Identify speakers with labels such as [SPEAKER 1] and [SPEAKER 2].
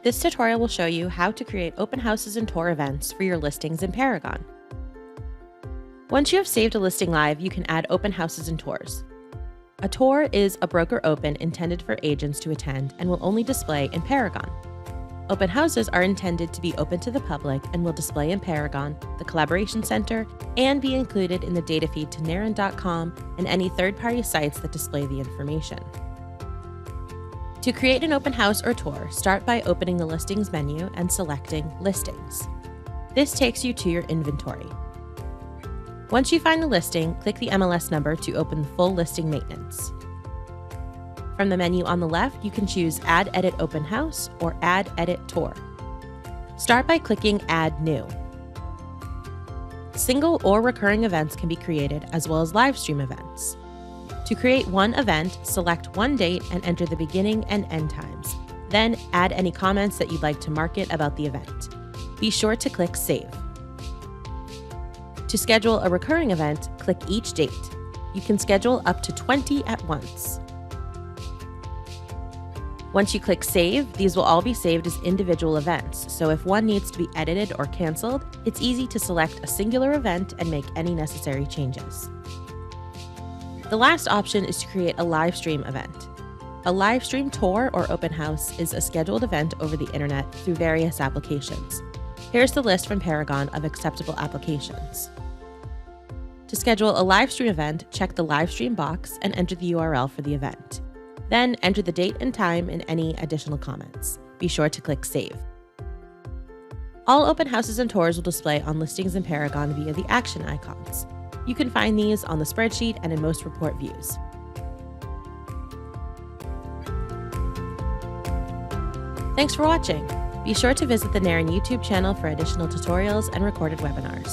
[SPEAKER 1] This tutorial will show you how to create open houses and tour events for your listings in Paragon. Once you have saved a listing live, you can add open houses and tours. A tour is a broker open intended for agents to attend and will only display in Paragon. Open houses are intended to be open to the public and will display in Paragon, the Collaboration Center, and be included in the data feed to Narin.com and any third-party sites that display the information. To create an open house or tour, start by opening the Listings menu and selecting Listings. This takes you to your inventory. Once you find the listing, click the MLS number to open the full listing maintenance. From the menu on the left, you can choose Add Edit Open House or Add Edit Tour. Start by clicking Add New. Single or recurring events can be created, as well as live stream events. To create one event, select one date and enter the beginning and end times. Then add any comments that you'd like to market about the event. Be sure to click Save. To schedule a recurring event, click each date. You can schedule up to 20 at once. Once you click Save, these will all be saved as individual events, so if one needs to be edited or canceled, it's easy to select a singular event and make any necessary changes. The last option is to create a live stream event. A live stream tour or open house is a scheduled event over the internet through various applications. Here's the list from Paragon of acceptable applications. To schedule a live stream event, check the live stream box and enter the URL for the event. Then enter the date and time and any additional comments. Be sure to click Save. All open houses and tours will display on Listings in Paragon via the action icons. You can find these on the spreadsheet and in most report views. Thanks for watching. Be sure to visit the Narin YouTube channel for additional tutorials and recorded webinars.